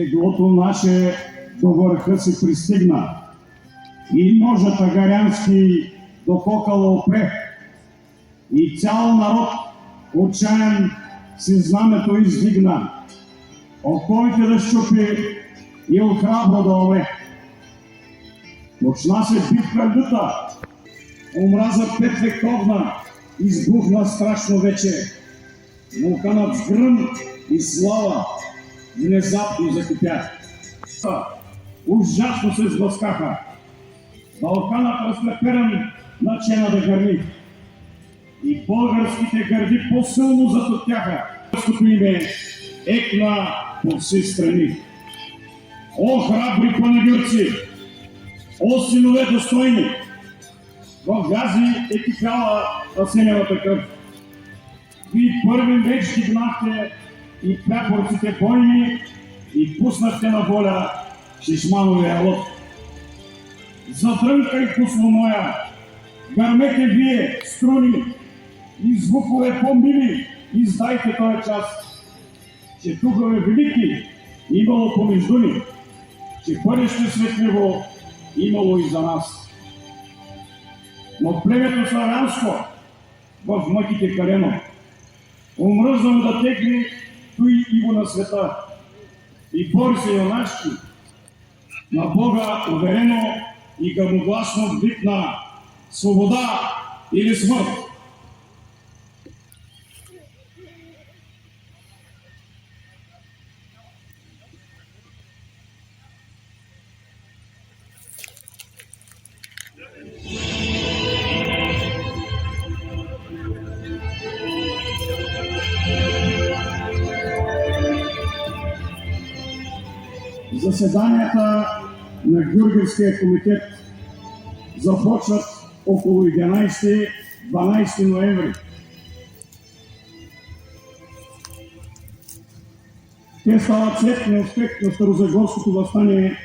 теглото наше до върха се пристигна и ножът агарянски до кокала опре. И цял народ отчаян си знамето издигна. Оковите да щупи и от храбро да умре. Почна се битка люта, омраза петвековна избухна страшно вече. Вулканът с гръм и слава внезапно закипя. Ужасно се сблъскаха. Балканът разлеперен начена да гърми. И българските гърди по-силно затоптяха. Българското име екна по все страни. О, храбри панагюрци! О, синове достойни! В гази е кипяла асеневата кръв. Вие първи меч дигнахте и прапорците бойни и пуснахте на воля шишмановия лъв. Задрънкай, кусло моя, гърмете вие, струни, и звукове по-мили, издайте този час, че духове велики имало помежду ни, че бъдеще светливо имало и за нас. Но племето славянско в мъките калено, омръзнало да тегли той иго на света и бори се юначки, на Бога уверено и гръмогласно викна: свобода или смърт! Заседанията на Георгиевския комитет започват около 11-12 ноември. Те стават след неуспех на Старозагорското въстание,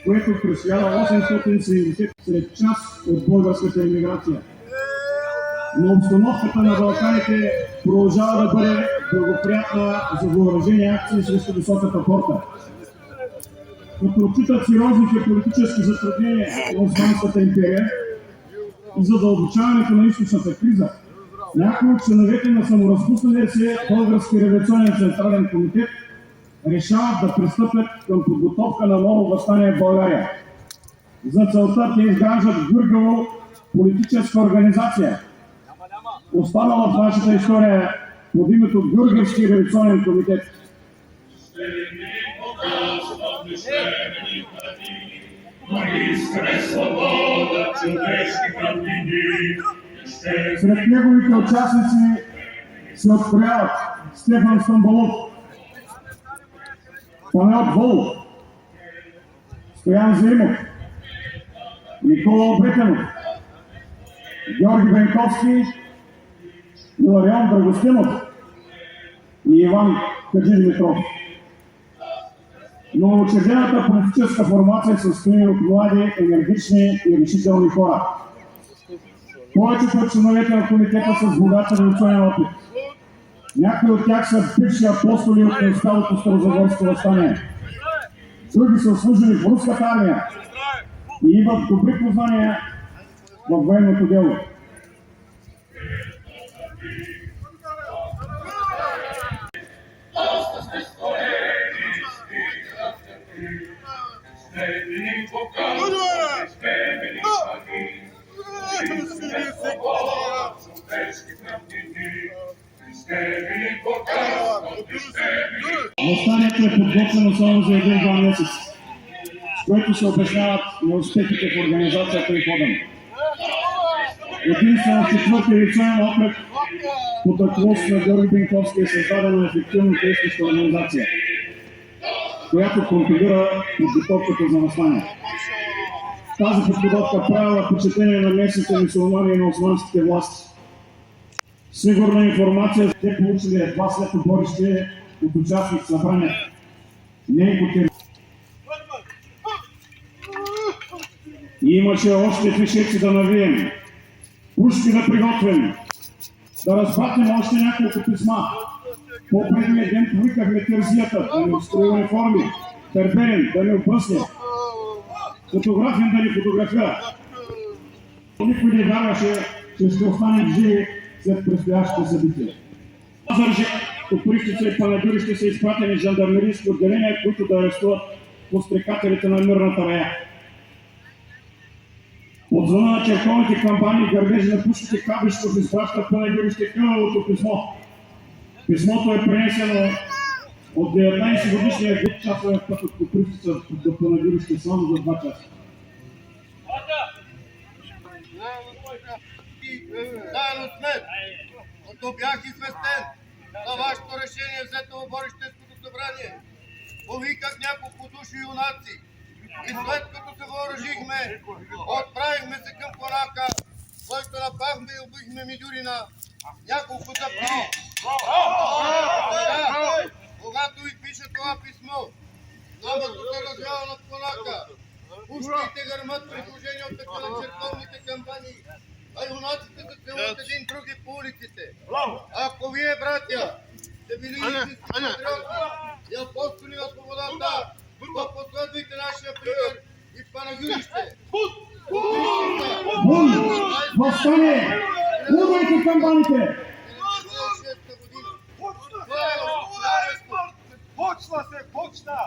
което през 1870 след част от българската емиграция. Но обстановката на Балканите продължава да бъде благоприятна за въоръжени акции срещу високата порта. Като отчитат сериозните политически затруднения на Османската империя и задълбочаването на източната криза, някои от членовете на саморазпусналия се Български революционен централен комитет решават да пристъпят към подготовка на ново въстание в България. За целта те изграждат в Гюргево политическа организация, останала в нашата история под името Георгиевски революционен комитет. Сред неговите участници се открояват Стефан Стамболов, Панайот Волов, Стоян Заимов, Никола Обретенов, Георги Бенковски, Иларион Драгостинов и Иван Хаджидимитров. Но учредената политическа формация се състои от млади, енергични и решителни хора. Повечето от членовете на комитета са с богат революционен опит. Някои от тях са бивши апостоли от неуспялото Старозагорско въстание. Други са служили в руската армия и имат добри познания във военното дело. Въстанието е подготвено само за 1-2 месец, с което се обясняват неуспехите в организацията и хода. Единствено четвърти революционен окръг под ръководството на Георги Бенковски е създадена ефективно действаща организация, която контролира подготовката за въстание. Тази подготовка правила впечатление на местните мюсюлмани и на османските власти. Сигурна информация те получили едва след поборище от участник в събрание. И имаше още фишеци да навием, пушки да приготвим, да разбратим още няколко писма. По-предния ден повикахме тързията да ни устрои униформи, търберен да ни обръсне, фотографен да ни фотографира. Никой не вярваше, че ще останем живи след предстоящите събития. Лазарджик, Копривщица и Панагюри ще са изпратени жандармерийски отделения, които да арестуват подстрекателите на мирната рая. От зона на черковните кампании и гърбежи на пушките Кабишко се изпраща Панагюришке кръвното писмо. Писмото е пренесено от 19-годишния гид часовен път от Копривщица до Панагюришке само за 2 часа. Заедно сме, като бях известен за вашето решение, взето в Борищенското събрание. Повиках няколко души юнаци и след като се въоръжихме, отправихме се към Конака, който напахме и убихме Мидюрина. Няколко запни. Когато ви пише това писмо, набързо се развява над Конака. Пушките гърмат предложения от така на черковните кампании, а юнаците се целуват един други по улиците. Ако вие, братя, сте били истински патриоти и апостоли на свободата, то последвайте нашия пример и в Панагюрище. Въстане! Ударите камбаните! Почна се, почна!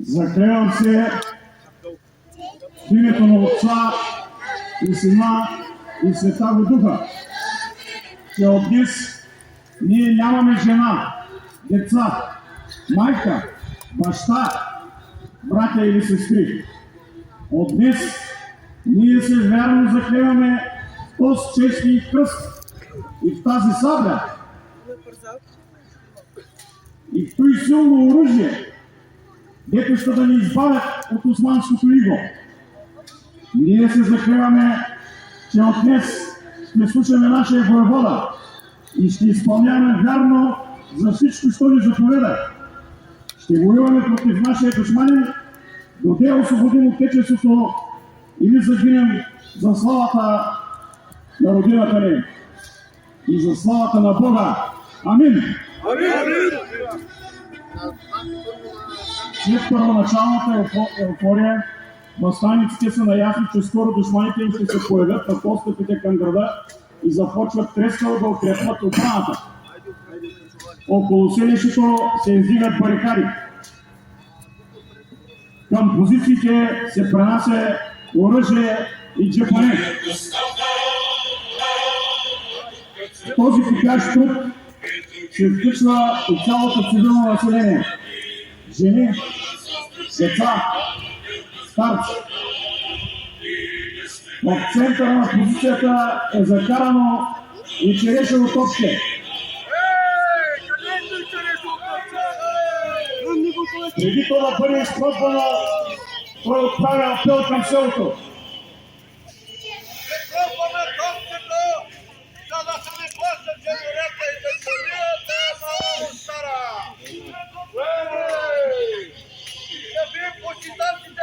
Заклевам се в името на Отца и Сина и Святаго Духа, че от днес ние нямаме жена, деца, майка, баща, братя или сестри. От днес ние се вярно заклеваме в този честни кръст и в тази сабля и в този силно оръжие, дето ще да ни избавят от османското иго. Ние се заклеваме, че от днес ще слушаме нашия воевода и ще изпълняваме вярно за всичко, що ни заповеда. Ще воюваме против нашия душманин, до да освободим Отечеството или загинем за славата на родината ни и за славата на Бога. Амин! След първоначалната еуфория, въстаниците са наясни, че скоро душманите им ще се появят на подстъпите към града и започват трескаво да укрепват отбраната. Около селището се издигат барикади. Към позициите се пренася оръжие и джепане. Този пикащ труд се включва и цялото цивилно население. Жени, деца, старци. В центъра на позицията е закарано и черешево топче. Преди това да бъде изпробвано, той отправя апел към селото. Пробваме топчето, за да се не плащат джамурета и да царията много стара. Да бием почитателите